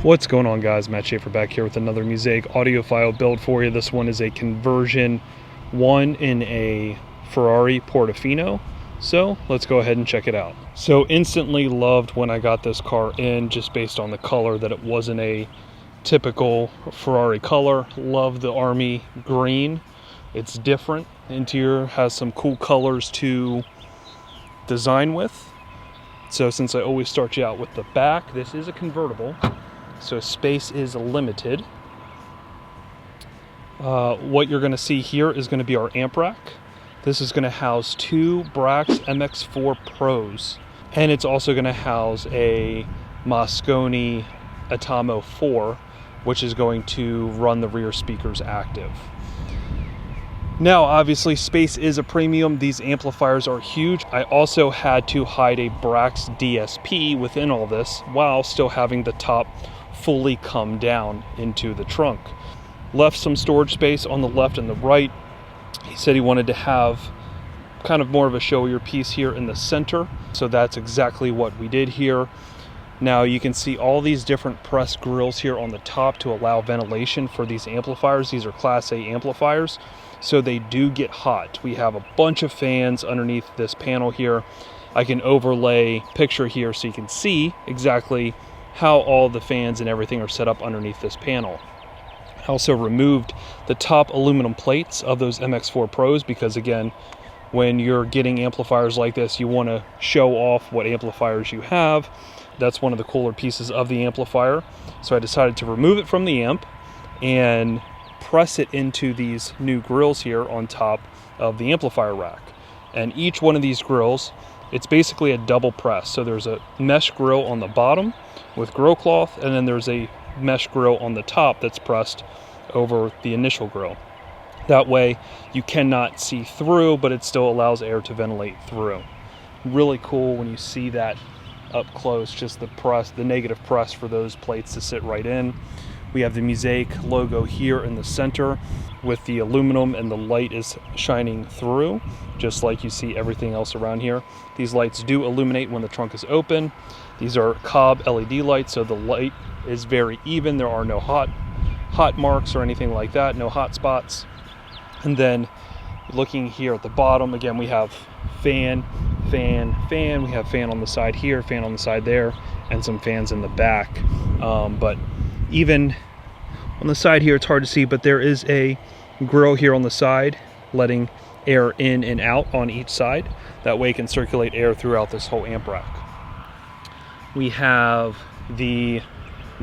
What's going on, guys? Matt Schaeffer back here with another Musaic audiophile build for you. This one is a conversion one in a Ferrari Portofino. So let's go ahead and check it out. So instantly loved when I got this car in, just based on the color, that it wasn't a typical Ferrari color. Love the army green. It's different. Interior has some cool colors to design with. So since I always start you out with the back, this is a convertible, so space is limited. What you're going to see here is going to be our amp rack. This is going to house two Brax MX4 Pros, and it's also going to house a Mosconi Atomo 4, which is going to run the rear speakers active. Now, obviously, space is a premium. These amplifiers are huge. I also had to hide a Brax DSP within all this while still having the top fully come down into the trunk. Left some storage space on the left and the right. He said he wanted to have kind of more of a showier piece here in the center, so that's exactly what we did here. Now you can see all these different press grills here on the top to allow ventilation for these amplifiers. These are Class A amplifiers, so they do get hot. We have a bunch of fans underneath this panel here. I can overlay picture here so you can see exactly how all the fans and everything are set up underneath this panel. I also removed the top aluminum plates of those MX4 Pros because, again, when you're getting amplifiers like this, you want to show off what amplifiers you have. That's one of the cooler pieces of the amplifier. So I decided to remove it from the amp and press it into these new grills here on top of the amplifier rack. And each one of these grills, it's basically a double press. So there's a mesh grill on the bottom with grill cloth, and then there's a mesh grill on the top that's pressed over the initial grill. That way you cannot see through, but it still allows air to ventilate through. Really cool when you see that up close, just the negative press for those plates to sit right in. We have the Musaic logo here in the center with the aluminum, and the light is shining through, just like you see everything else around here. These lights do illuminate when the trunk is open. These are Cobb LED lights, so the light is very even. There are no hot marks or anything like that, no hot spots. And then looking here at the bottom, again, we have fan, we have fan on the side here, fan on the side there, and some fans in the back. But even on the side here, it's hard to see, but there is a grill here on the side letting air in and out on each side. That way it can circulate air throughout this whole amp rack. We have the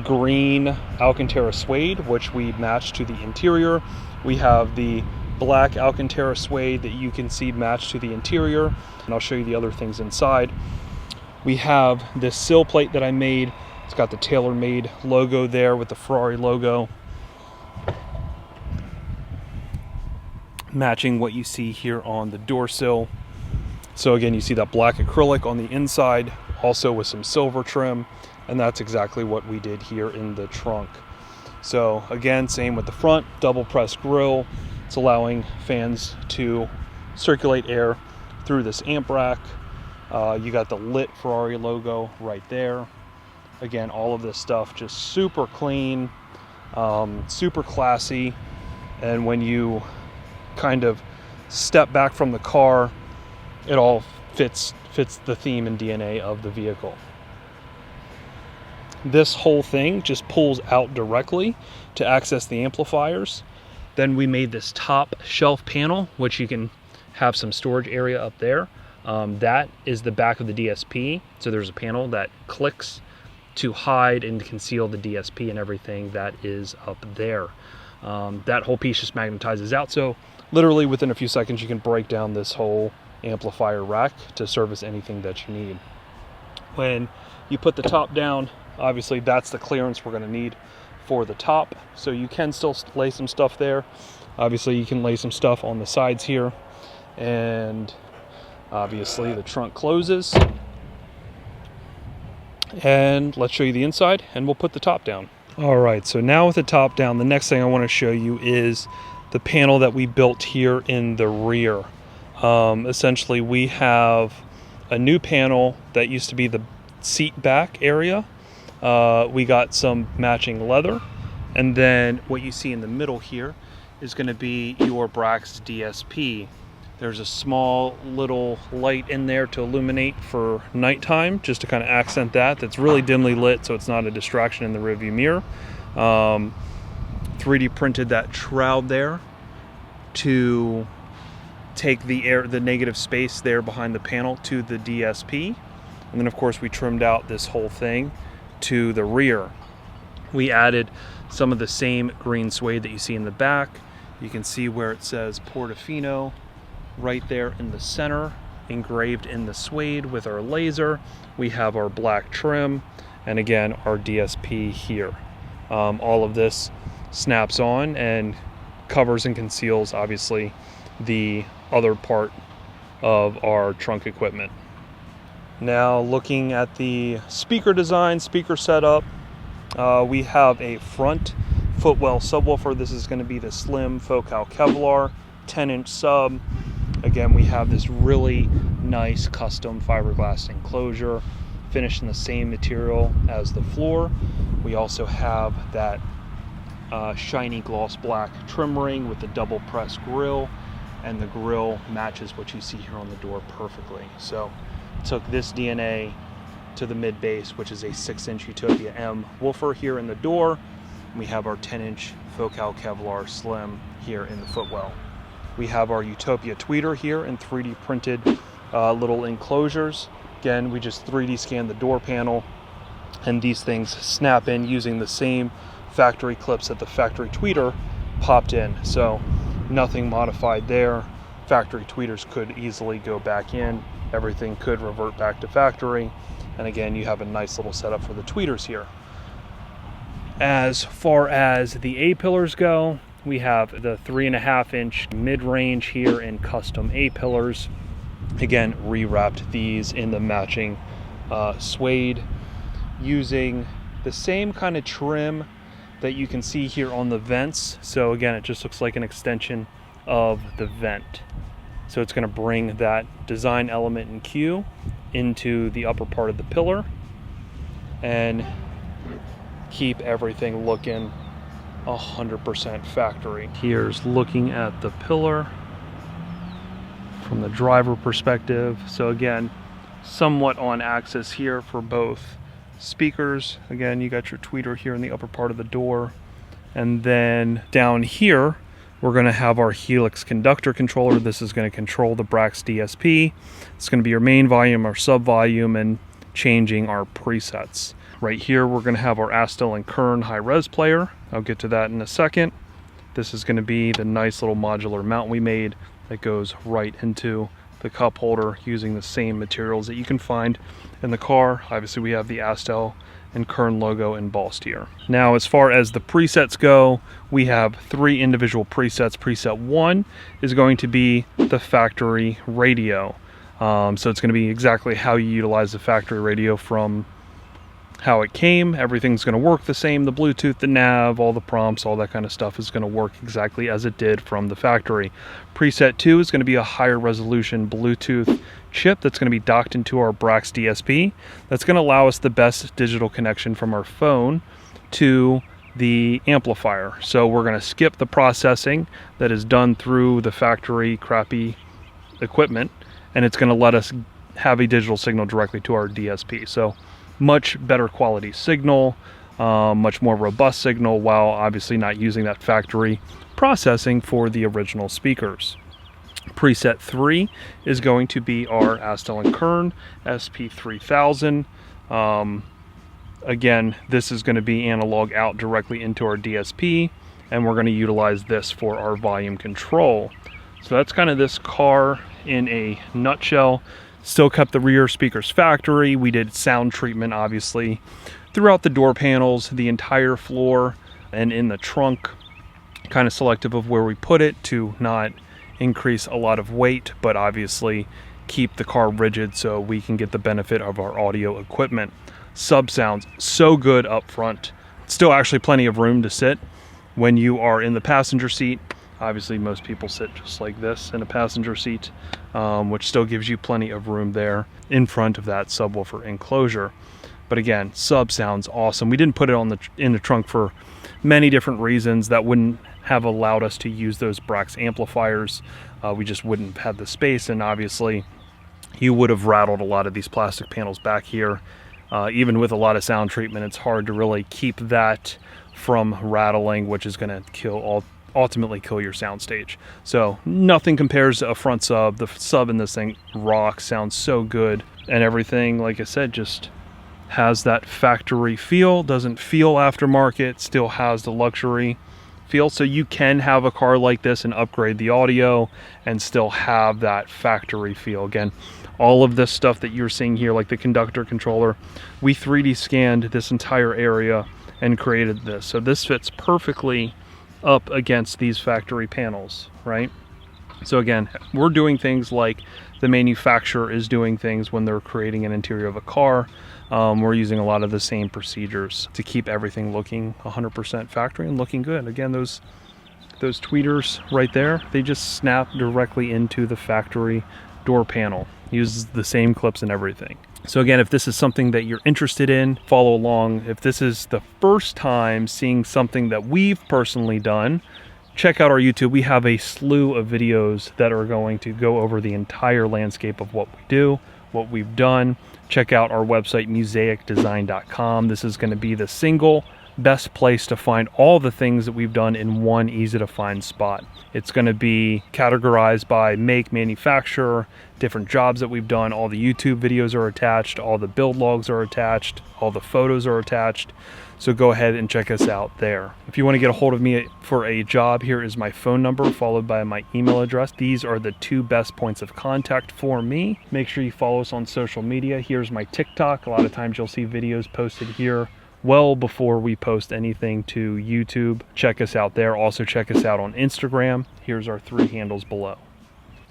green Alcantara suede, which we matched to the interior. We have the black Alcantara suede that you can see matched to the interior, and I'll show you the other things inside. We have this sill plate that I made. It's got the TaylorMade logo there with the Ferrari logo, matching what you see here on the door sill. So again, you see that black acrylic on the inside, also with some silver trim, and that's exactly what we did here in the trunk. So again, same with the front, double press grill. It's allowing fans to circulate air through this amp rack. You got the lit Ferrari logo right there. Again, all of this stuff just super clean, super classy. And when you kind of step back from the car, it all fits the theme and DNA of the vehicle. This whole thing just pulls out directly to access the amplifiers. Then we made this top shelf panel, which you can have some storage area up there. That is the back of the DSP. So there's a panel that clicks to hide and conceal the DSP and everything that is up there. That whole piece just magnetizes out. So literally within a few seconds, you can break down this whole amplifier rack to service anything that you need. When you put the top down, obviously that's the clearance we're going to need for the top. So you can still lay some stuff there. Obviously you can lay some stuff on the sides here, and obviously the trunk closes. And let's show you the inside, and we'll put the top down. All right, so now with the top down, the next thing I want to show you is the panel that we built here in the rear. Essentially, we have a new panel that used to be the seat back area. we got some matching leather. And then what you see in the middle here is going to be your Brax DSP. There's a small little light in there to illuminate for nighttime, just to kind of accent that. That's really dimly lit, so it's not a distraction in the rearview mirror. 3D printed that shroud there to take the negative space there behind the panel to the DSP. And then of course we trimmed out this whole thing to the rear. We added some of the same green suede that you see in the back. You can see where it says Portofino right there in the center, engraved in the suede with our laser. We have our black trim, and again our DSP here. All of this snaps on and covers and conceals obviously the other part of our trunk equipment. Now looking at the speaker design, speaker setup, we have a front footwell subwoofer. This is going to be the slim Focal Kevlar 10-inch sub. Again, we have this really nice custom fiberglass enclosure finished in the same material as the floor. We also have that shiny gloss black trim ring with the double press grille, and the grille matches what you see here on the door perfectly. So took this DNA to the mid base, which is a 6-inch Utopia M woofer here in the door. We have our 10-inch Focal Kevlar slim here in the footwell. We have our Utopia tweeter here in 3D printed little enclosures. Again, we just 3D scanned the door panel, and these things snap in using the same factory clips that the factory tweeter popped in. So nothing modified there. Factory tweeters could easily go back in. Everything could revert back to factory. And again, you have a nice little setup for the tweeters here. As far as the A-pillars go, we have the 3.5-inch mid-range here in custom A-pillars. Again, rewrapped these in the matching suede using the same kind of trim that you can see here on the vents. So again, it just looks like an extension of the vent. So it's going to bring that design element and cue into the upper part of the pillar and keep everything looking 100% factory. Here's looking at the pillar from the driver perspective. So again, somewhat on axis here for both speakers. Again, you got your tweeter here in the upper part of the door. And then down here, we're going to have our Helix conductor controller. This is going to control the Brax DSP. It's going to be your main volume, our sub volume, and changing our presets. Right here, we're going to have our Astel and Kern high-res player. I'll get to that in a second. This is going to be the nice little modular mount we made that goes right into the cup holder using the same materials that you can find in the car. Obviously, we have the Astel and Kern logo embossed here. Now, as far as the presets go, we have 3 individual presets. Preset 1 is going to be the factory radio. So it's going to be exactly how you utilize the factory radio from how it came. Everything's going to work the same. The Bluetooth, the nav, all the prompts, all that kind of stuff is going to work exactly as it did from the factory. Preset 2 is going to be a higher resolution Bluetooth chip that's going to be docked into our Brax DSP. That's going to allow us the best digital connection from our phone to the amplifier. So we're going to skip the processing that is done through the factory crappy equipment, and it's going to let us have a digital signal directly to our DSP. So much better quality signal, much more robust signal, while obviously not using that factory processing for the original speakers. Preset 3 is going to be our Astel and Kern SP3000. Again, this is going to be analog out directly into our DSP, and we're going to utilize this for our volume control. So that's kind of this car in a nutshell. Still kept the rear speakers factory. We did sound treatment, obviously, throughout the door panels, the entire floor, and in the trunk. Kind of selective of where we put it to not increase a lot of weight, but obviously keep the car rigid so we can get the benefit of our audio equipment. Sub sounds so good up front. Still actually plenty of room to sit when you are in the passenger seat. Obviously, most people sit just like this in a passenger seat, which still gives you plenty of room there in front of that subwoofer enclosure. But again, sub sounds awesome. We didn't put it in the trunk for many different reasons that wouldn't have allowed us to use those Brax amplifiers. We just wouldn't have had the space, and obviously you would have rattled a lot of these plastic panels back here. Even with a lot of sound treatment, it's hard to really keep that from rattling, which is going to ultimately kill your soundstage. So nothing compares to a front sub. The sub in this thing rocks, sounds so good, and everything, like I said, just has that factory feel. Doesn't feel aftermarket, still has the luxury feel. So you can have a car like this and upgrade the audio and still have that factory feel. Again, all of this stuff that you're seeing here, like the conductor controller, we 3D scanned this entire area and created this. So this fits perfectly up against these factory panels, right? So again, we're doing things like the manufacturer is doing things when they're creating an interior of a car. We're using a lot of the same procedures to keep everything looking 100% factory and looking good. Again, those tweeters right there, they just snap directly into the factory door panel. Uses the same clips and everything. So again, if this is something that you're interested in, follow along. If this is the first time seeing something that we've personally done, check out our YouTube. We have a slew of videos that are going to go over the entire landscape of what we do, what we've done. Check out our website, musaicdesign.com. This is going to be the single best place to find all the things that we've done in one easy to find spot. It's going to be categorized by make, manufacturer, different jobs that we've done. All the YouTube videos are attached, all the build logs are attached, all the photos are attached. So go ahead and check us out there. If you want to get a hold of me for a job, here is my phone number followed by my email address. These are the two best points of contact for me. Make sure you follow us on social media. Here's my TikTok. A lot of times you'll see videos posted here well before we post anything to YouTube. Check us out there. Also check us out on Instagram. Here's our 3 handles below.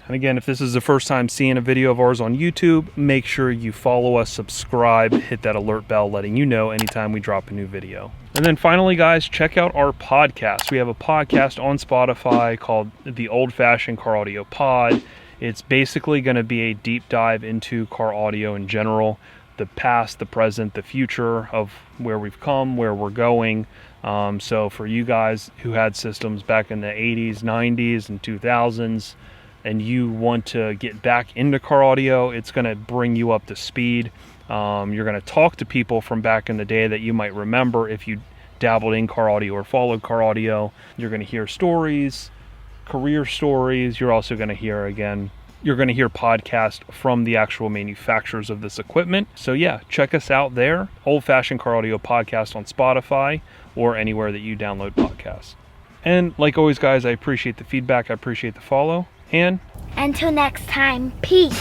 And again, if this is the first time seeing a video of ours on YouTube, make sure you follow us, subscribe, hit that alert bell letting you know anytime we drop a new video. And then finally, guys, check out our podcast. We have a podcast on Spotify called the Old Fashioned Car Audio Pod. It's basically going to be a deep dive into car audio in general, the past, the present, the future of where we've come, where we're going. So for you guys who had systems back in the 80s, 90s, and 2000s, and you want to get back into car audio, it's going to bring you up to speed. You're going to talk to people from back in the day that you might remember if you dabbled in car audio or followed car audio. You're going to hear stories, career stories. You're also going to hear, again, you're going to hear podcasts from the actual manufacturers of this equipment. So yeah, check us out there. Old Fashioned Car Audio Podcast on Spotify or anywhere that you download podcasts. And like always, guys, I appreciate the feedback. I appreciate the follow. And until next time, peace.